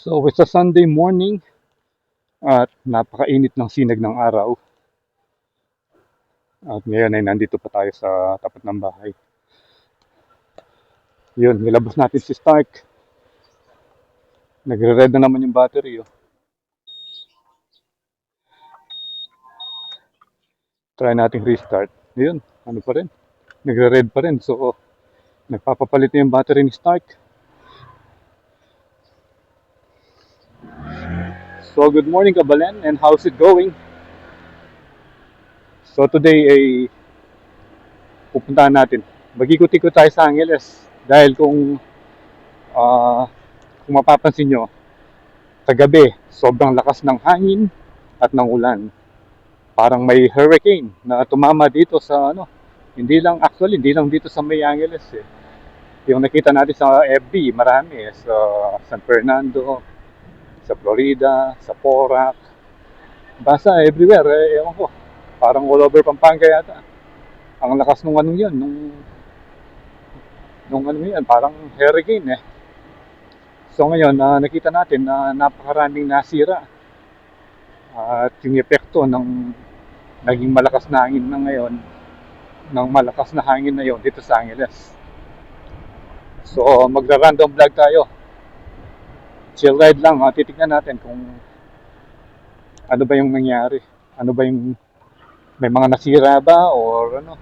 So it's a Sunday morning at napakainit ng sinag ng araw. At ngayon ay nandito pa tayo sa tapat ng bahay. Yun, nilabas natin si Stark. Nagre-red na naman yung battery. Oh. Try natin restart. Yun, ano pa rin. Nagre-red pa rin. So, nagpapapalit na yung battery ni Stark. So, good morning Kabalen, and how's it going? So, today ay pupuntahan natin. Mag-ikot-ikot tayo sa Angeles. Dahil ah, kung mapapansin nyo, kagabi, sobrang lakas ng hangin at ng ulan. Parang may hurricane na tumama dito sa hindi lang dito sa May Angeles eh. Yung nakita natin sa FB, marami eh, sa San Fernando, sa Florida, sa Porac, basta everywhere eh, ewan ko. Parang all over Pampanga yata. Ang lakas nung anong yun, nung ano yun, parang hurricane eh. So ngayon, nakita natin na napakaraming nasira. At yung epekto ng naging malakas na hangin na ngayon, ng malakas na hangin na yon dito sa Angeles. So, magra-random vlog tayo. Chill ride lang, titignan natin kung ano ba yung nangyari. Ano ba yung, may mga nasira ba or ano.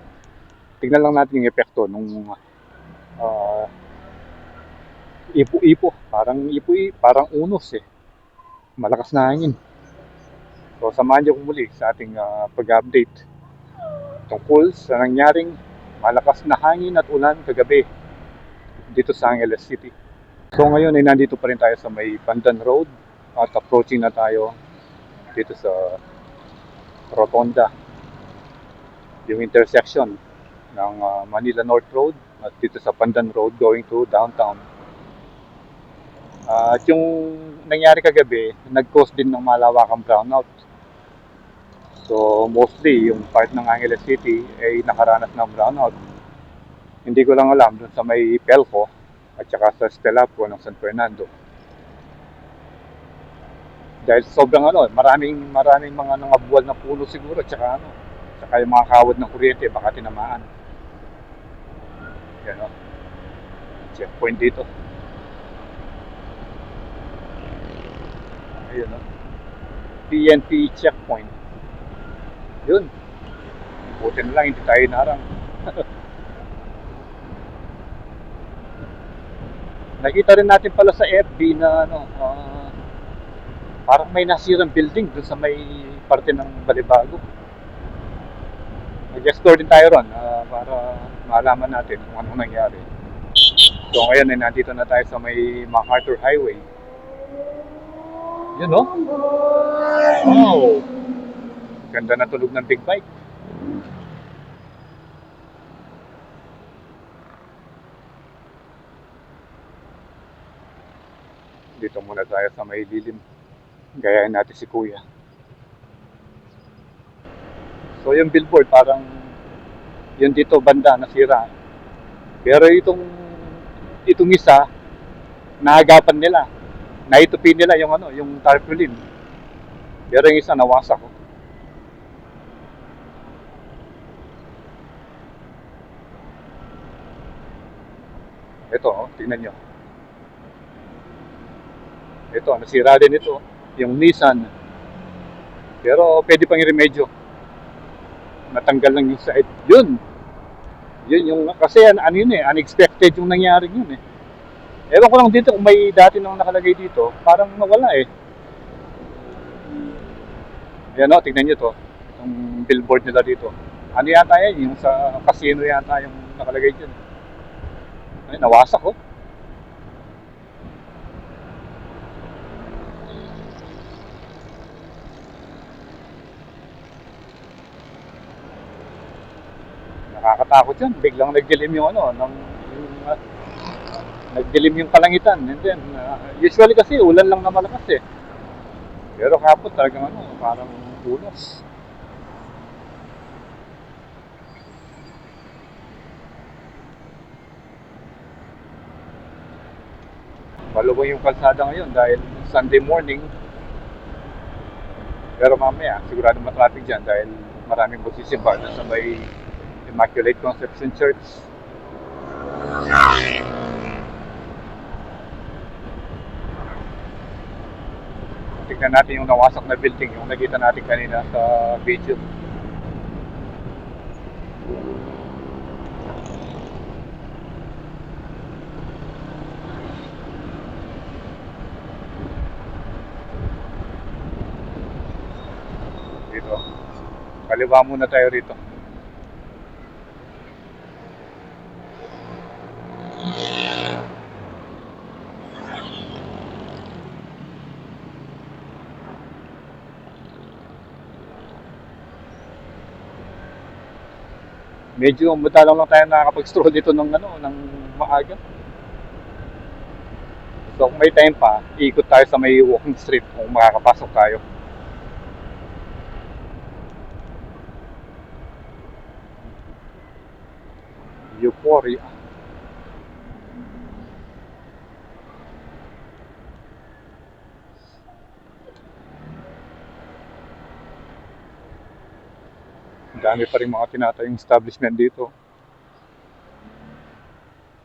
Tignan lang natin yung epekto nung ipo-ipo. Parang unos eh. Malakas na hangin. So, samahan niyo ko muli sa ating pag-update tungkol sa nangyaring malakas na hangin at ulan kagabi dito sa Angeles City. So ngayon ay nandito pa rin tayo sa may Pandan Road at approaching na tayo dito sa Rotonda, yung intersection ng Manila North Road at dito sa Pandan Road going to downtown. At yung nangyari kagabi, nag-cause din ng malawakang brownout. So mostly yung part ng Angeles City ay nakaranas ng brownout. Hindi ko lang alam dun sa may Pelco at saka sa Stelapo ng San Fernando. Dahil sobrang maraming mga nangabuwal na puno siguro at saka yung mga kawad ng kuryente baka tinamaan. Yan checkpoint dito. Ayun PNP checkpoint. Yun. Buti na lang hindi tayo narang. Nakita rin natin pala sa FB na parang may nasirang building dun sa may parte ng Balibago. Mag-explore din tayo ron para malaman natin kung anong nangyari. So ngayon ay nandito na tayo sa may MacArthur Highway. Yun oh! Ganda na tulog ng big bike. Dito muna tayo sa may lilim. Gayahin natin si Kuya. So yung billboard parang yun dito banda nasira. Pero itong isa naagapan nila. Naitupin nila yung tarpaulin. Pero yung isa nawasak ko. Ito tingnan nyo. Ito, nasira din ito. Yung Nissan. Pero pwede pang i-remedyo. Natanggal lang yung side. Yun yung, kasi unexpected yung nangyari yun eh. Ewan ko lang dito kung may dati nang nakalagay dito, parang nawala eh. Ayan tignan nyo to. Yung billboard nila dito. Ano yata yan? Yung sa casino yata yung nakalagay dyan. Ay, nawasak Nakakatakot yan. Biglang nagdilim yung nagdilim yung kalangitan. And then, usually kasi ulan lang na malakas eh. Pero kapot talagang parang unos. Malubong yung kalsada ngayon dahil Sunday morning. Pero mamaya, sigurado matraffic dyan dahil maraming magsisimba doon sa may Immaculate Conception Church. Tignan natin yung nawasak na building, yung nakita natin kanina sa video. Dito. Kaliwa muna tayo rito. Medyo madalang lang tayo nakakapag-stroll dito ng maaga. So kung may time pa, iikot tayo sa may walking street kung makakapasok tayo. Euphoria. Dami pa rin mga tinatayong establishment dito.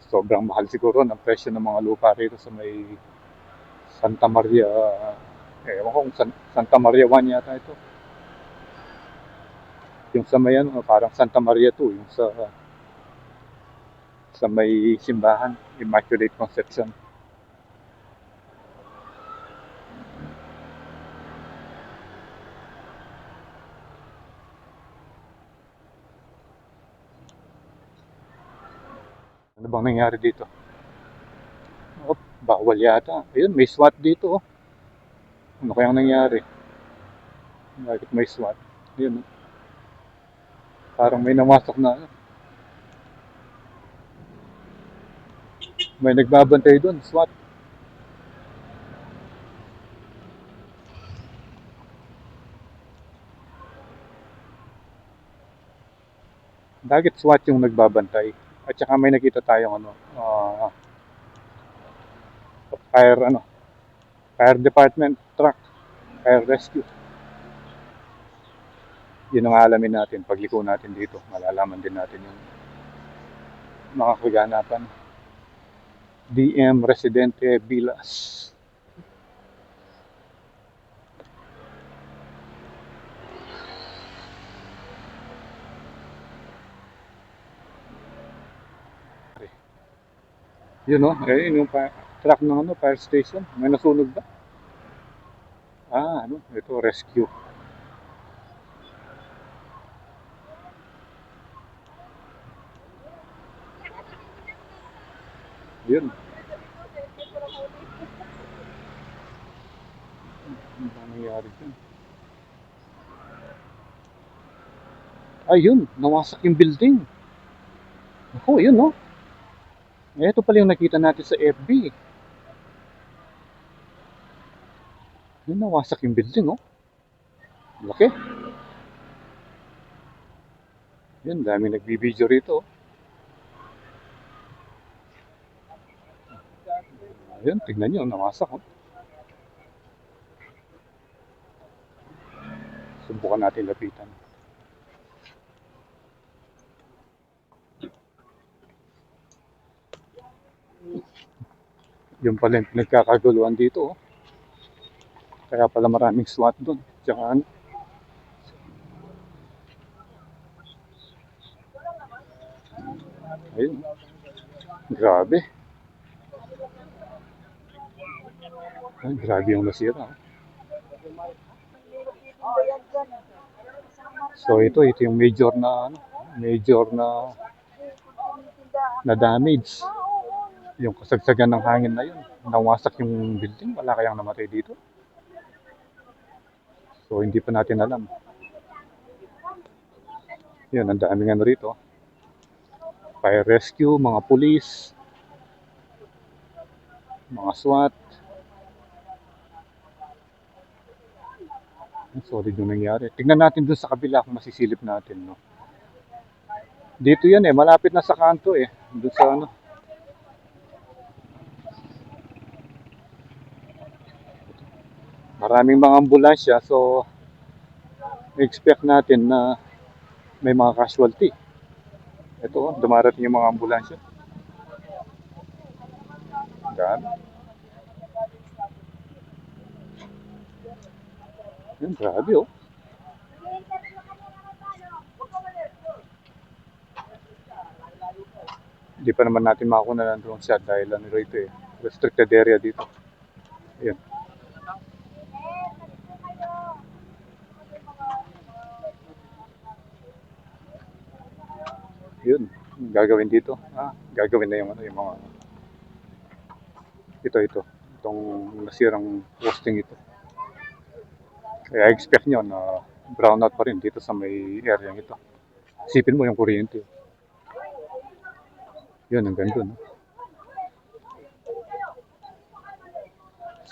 Sobrang mahal siguro ng presyo ng mga lupa rito sa may Santa Maria. Ewan ko kung Santa Maria 1 yata ito. Yung sa may ano, parang Santa Maria 2, yung sa may simbahan, Immaculate Conception. Ano bang nangyari dito? Oh, bawal yata. Ayun, may SWAT dito. Oh. Ano kayang nangyari? Bakit may SWAT? Ayun. Oh. Parang may namasok na ano. May nagbabantay doon, SWAT. Bakit SWAT yung nagbabantay? At saka may nakita tayong fire department truck, fire rescue. Yun ang alamin natin, pagliko natin dito, malalaman din natin yung mga kaganapan. DM Residente Vilas. Yun o, yung truck ng fire station. May nasunog ba? Ito, rescue. Yun. Ano ba nangyari dyan? Ayun, nawasak yung building. Ako, yun no. Ito pala yung nakita natin sa FB. Yun, nawasak yung building, oh. Laki. Yun, dami nagbibideo rito. Ayun, tignan nyo, nawasak, oh. Subukan natin lapitan. Yun pala yung pinagkakaguluhan dito, oh. Kaya pala maraming SWAT doon. Tsaka ano. Ayun. Grabe. Ay, grabe yung nasira. Oh. So ito yung major na damage. Yung kasagsagan ng hangin na yun. Nawasak yung building. Wala kayang namatay dito. So hindi pa natin alam. Yun, ang daming ano rito. Fire rescue, mga police, mga SWAT. Solid yung nangyari. Tingnan natin dun sa kabila kung masisilip natin, no. Dito yan malapit na sa kanto dun sa Maraming mga ambulansya, so expect natin na may mga casualty. Ito, dumarating yung mga ambulansya. Dami. Yan, grabe oh. Hindi pa naman natin makakuha ng drone shot dahil ano rito eh. Restricted area dito. Ayan. Yun. Gagawin dito. Gagawin na yung ano, yung mga ito. Itong nasirang posting ito. Kaya expect nyo na brownout pa rin dito sa may area ito. Isipin mo yung kuryente. Yun, ang ganda, no?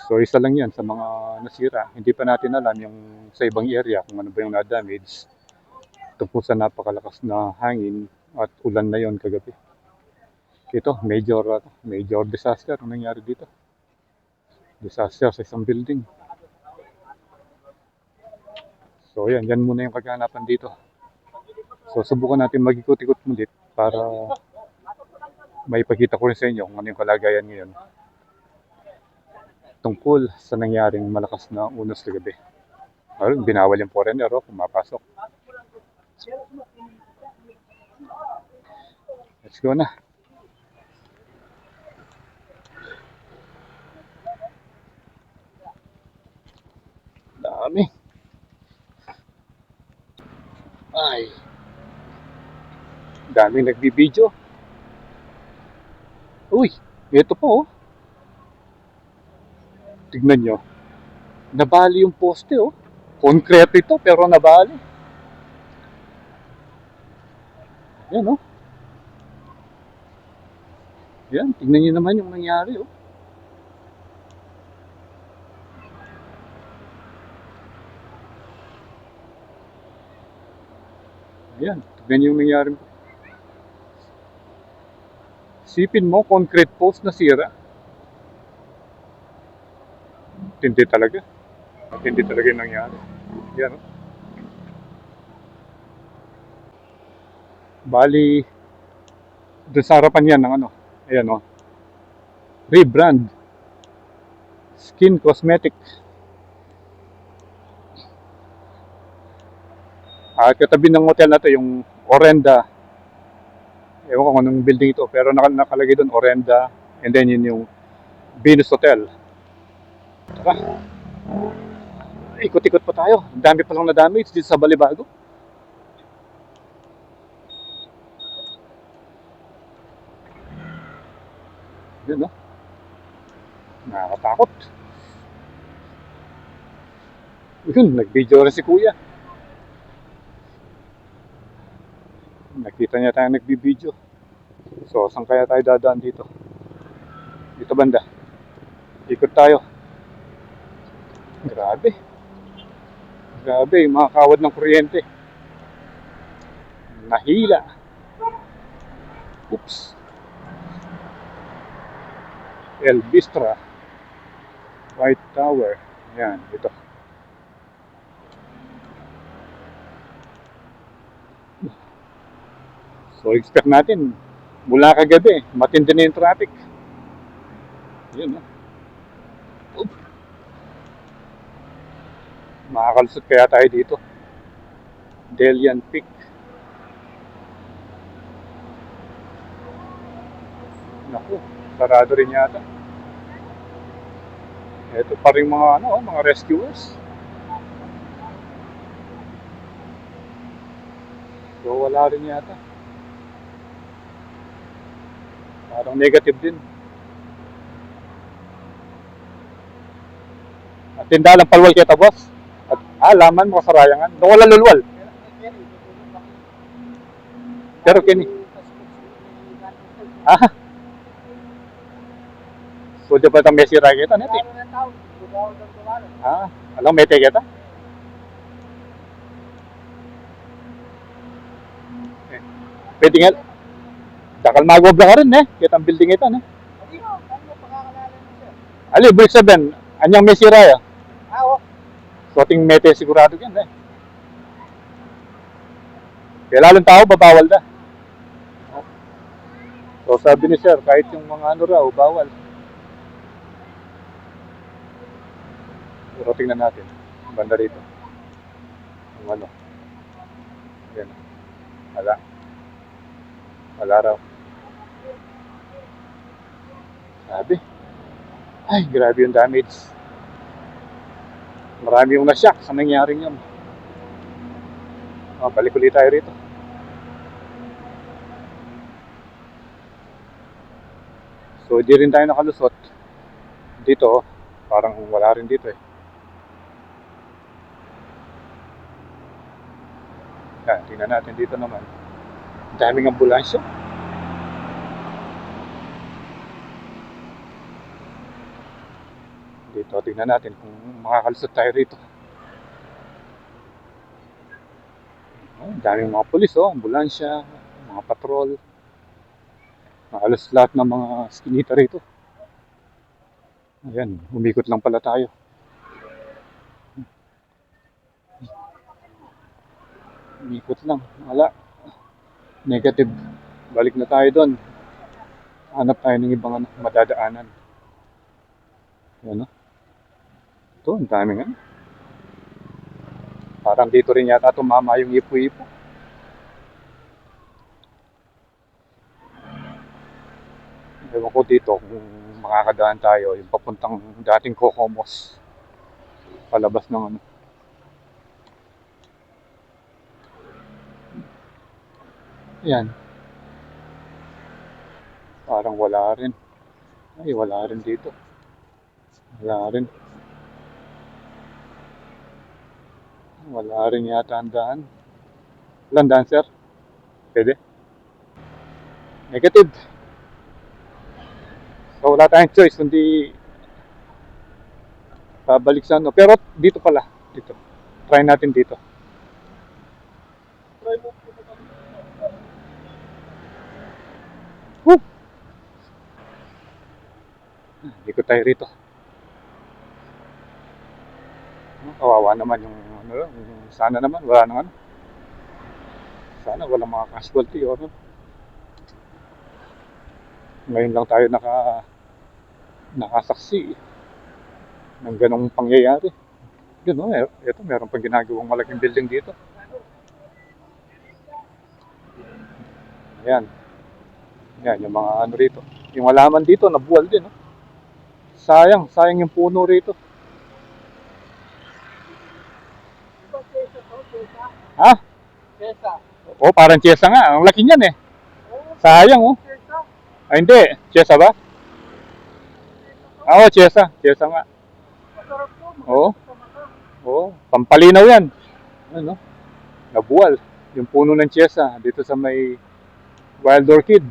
So, isa lang yan sa mga nasira. Hindi pa natin alam yung sa ibang area kung ano ba yung na-damage. Tungkol sa napakalakas na hangin at ulan na yon kagabi. Ito, major disaster ang nangyari dito. Disaster sa isang building. So, yan muna yung kaganapan dito. So, subukan natin mag-ikot-ikot mulit para maipakita ko rin sa inyo kung ano yung kalagayan ngayon tungkol sa nangyaring malakas na unos kagabi. Binawal yung foreigner pumapasok. Let's go na. Dami. Ay. Daming nagbibideo. Uy, ito po oh. Tignan nyo. Nabali yung poste oh. Concrete ito pero nabali. Yan oh. Yan, tignan nyo naman yung nangyari oh. Yan, tignan nyo yung nangyari. Sipin mo, concrete post na sira. Tindi talaga. Tindi talaga yung nangyari. Yan oh. Bali, doon sa harapan yan ng ano. Ayan oh. Rebrand. Skin Cosmetic. Katabi ng hotel na to yung Orenda. Ewan ko kung anong building ito, pero nakalagay doon Orenda, and then yun yung Venus Hotel. Tara. Ikot-ikot pa tayo. Ang dami pa lang na damage dito sa Balibago. Yun no? Nakakatakot. Yun, nag-video rin si Kuya. Nakita niya tayo nagbibideo. So, saan kaya tayo dadaan dito? Dito banda. Ikot tayo. Grabe. Grabe, yung mga kawad ng kuryente. Nahila. Oops. El Bistra. White Tower. Yan, dito. So, expect natin, mula kagabi, matindi na yung traffic. Yun, no? Makakalusot kaya tayo dito. Delian Peak. Naku, sarado rin yata. Ito pa rin mga, mga rescuers. So, wala rin yata. Parang negative din. At tindalang palwal kita, boss. At laman mo kasarayangan. Doon wala lulwal. Pero kini. So, di ba ito may sira kita? Neti? Alam, may kita? Pwede nga. Dakal magwag ka rin Kitang building ito Ali, Brick 7. Anyang may sira ya? So, ating mete sigurado yan eh. Kaya lalong tao, babawal na. So, sabi ni sir, kahit yung mga ano raw, bawal. Pero tingnan natin. Banda rito. Yung ano. Yan. Wala. Wala raw. Sabi. Ay, grabe yung damage. Marami yung na-shock sa nangyaring yun. Balik ulit tayo rito. So, di rin tayo nakalusot. Dito, parang wala rin dito eh. Yan, tingnan natin dito naman. Daming ambulansya. Dito, tingnan natin kung makakalusot tayo rito. Daming mga pulis, ambulansya, mga patrol. Halos lahat ng mga skinita rito. Ayan, umikot lang pala tayo. Umikot lang, wala. Negative. Balik na tayo doon. Hanap tayo ng ibang madadaanan. Ayan o. Ito, ang daming ano. Parang dito rin yata tumama yung ipo-ipo. Ewan ko dito kung makakadaan tayo yung papuntang dating Cocomos. Palabas ng ano. Yan. Parang wala rin. Ay, wala rin dito. Wala rin. Wala rin yata ang daan. Walang daan, sir? Pwede? Negative. So, wala tayong choice, kundi pabalik sa ano. Pero dito pala. Dito. Try natin dito. Woo! Ikot tayo rito. Kawawa naman yung ano, sana naman wala nang ano. Sana walang mga casualty o ano. Ngayon lang tayo nakasaksi ng ganong pangyayari. Yun o, ito meron pang ginagawang malaking building dito. Ayan. Ayan, yung mga ano rito. Yung halaman dito, nabuwal din. Sayang yung puno rito. Ha? Chesa. Parang chesa nga. Ang laki niyan eh. Sayang Ay, hindi. Chesa ba? Chesa. Chesa nga. Pampalinaw yan. Ano? Nabuwal. Yung puno ng chesa dito sa may wild orchid.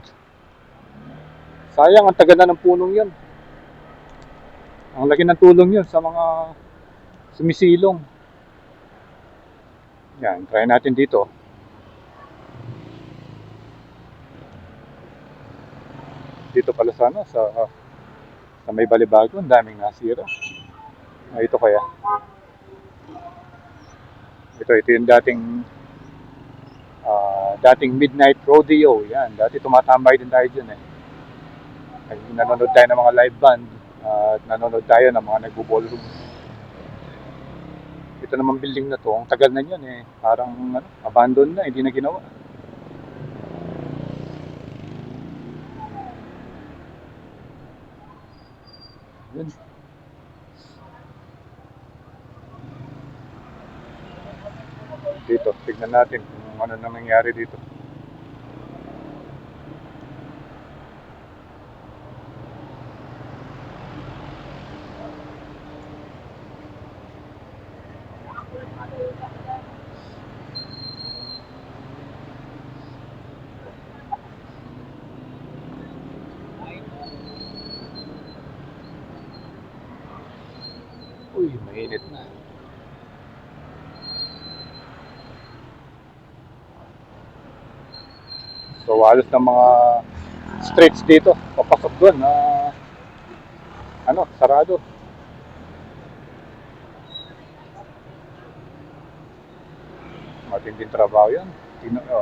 Sayang, ang taga na ng punong yan. Ang laki ng tulong yun sa mga sumisilong. Yan, try natin dito. Dito pala sana sa may Balibago, ang daming nasira. Ito kaya. Ito yung dating midnight rodeo. Yan, dati tumatambay din tayo dyan eh. Nanonood tayo ng mga live band at nanonood tayo ng mga nagbo-ballroom. Ito naman building na to, ang tagal na yan eh. Parang abandon na, hindi na ginawa. Yan. Dito, tignan natin kung ano nang nangyari dito. Uy, mainit na. So, halos ng mga streets dito, papasok doon na sarado. Matinding trabaho yan.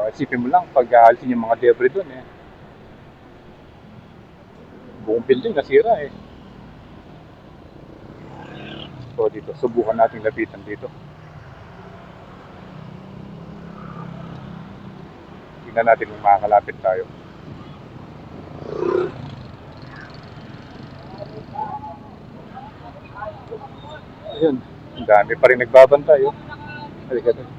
Isipin mo lang, pag aalisin yung mga debris doon eh. Buong building nasira eh. So dito, subukan natin lapitan dito. Tingnan natin kung makakalapit tayo. Ayun, ang dami pa rin nagbabantay oh. Halika doon.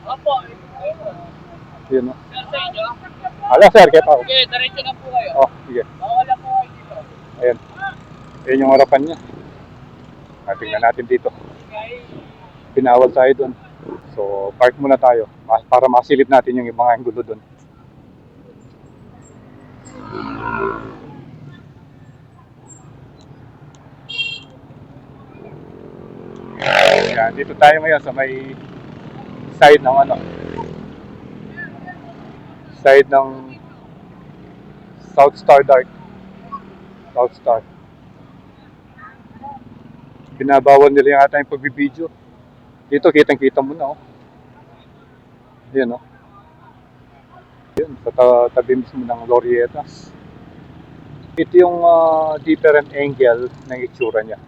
Opo. Yun oh. Sir, sa inyo? Ala sir, kaya ako. Okay, diretso na po kayo. Oh, sige. Bawala po kayo dito. Ayan. Ayan yung harapan niya. Tingnan natin dito. Pinawal tayo doon. So, park muna tayo para masilip natin yung mga anggulo doon. Yan, dito tayo ngayon sa may side ng side ng South Star Dark. South Star. Binabawal nila yung ating pagbibideo. Dito kitang-kita mo na oh. Yan oh. Yan, sa tabi mismo ng Glorietas. Ito yung different angle ng itsura niya.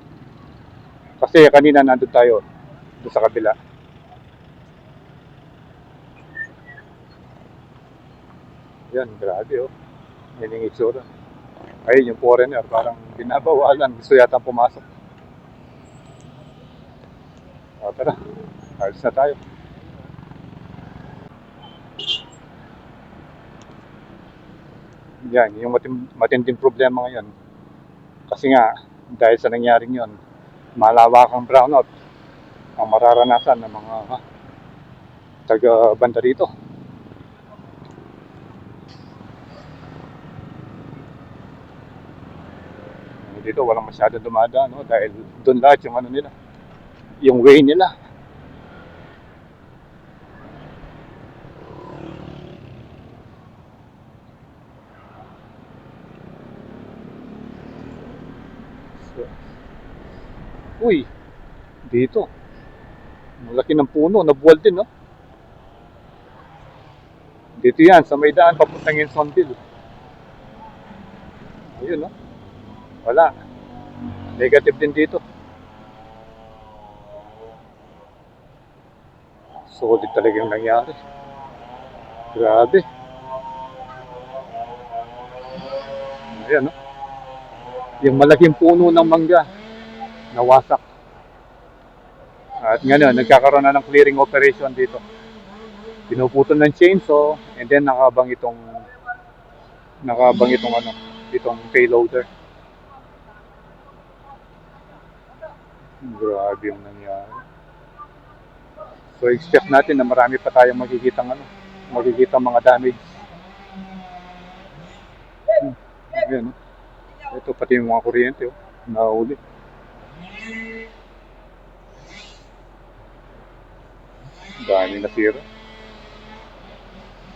Kasi kanina nandun tayo doon sa kabila. Yan, grabe oh. Yan yung itsura. Ayun yung foreigner, parang binabawalan. Gusto yata pumasok. Tara, alis na tayo. Yan, yung matinding problema ngayon. Kasi nga, dahil sa nangyaring yon, malawakang brownout ang mararanasan ng mga taga-banda rito. Dito walang masyadong dumadaan, no? Dahil doon lahat yung nila, yung way nila. So, uy, dito malaki ng puno, nabuwal din no? Dito yan, sa may daan papuntang Insonville. Ayun no? Wala. Negative din dito. Solid talaga yung nangyari. Grabe. Ayan no? Yung malaking puno ng mangga nawasak. At ngayon, nagkakaroon na ng clearing operation dito. Pinuputol ng chainsaw and then nakabang itong itong payloader. Grabe yung nangyari. So expect natin na marami pa tayong makikitang mga damage. Ayan, ito pati yung mga kuryente nahuli. Dami nasira.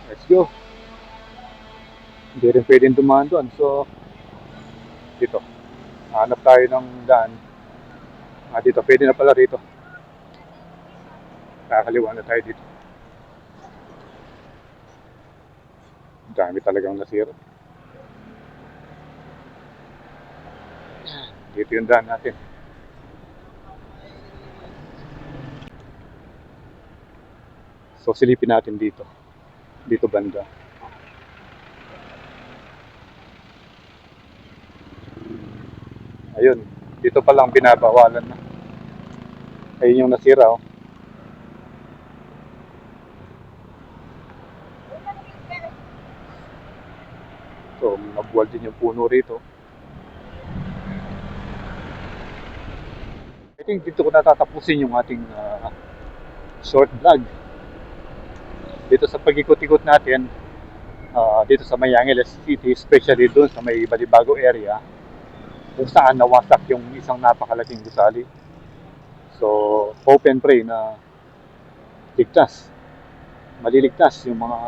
Let's go. Hindi rin pwedeng dumaan doon. So, dito. Hanap tayo ng daan. Dito. Pwede na pala rito. Kakaliwa na tayo dito. Dami talagang nasira. Dito yung daan natin. So, silipin natin dito. Dito banda. Ayun, dito pa lang binabawalan na. Ayun yung nasira oh. So, nabuwal din yung puno rito. I think dito ko natatapusin yung ating short vlog. Dito sa pag-ikot-ikot natin, dito sa may Angeles City, especially doon sa may Balibago area, kung saan nawasak yung isang napakalaking gusali. So, hope and pray na maliligtas yung mga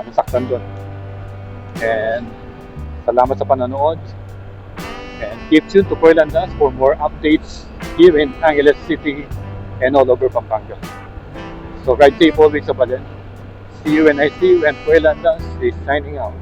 nasaktan doon. And salamat sa panonood. And keep tuned to Coylandas for more updates here in Angeles City and all over Pampanga. So ride safe always sa Balen. See you when I see you, and Puelandas is signing out.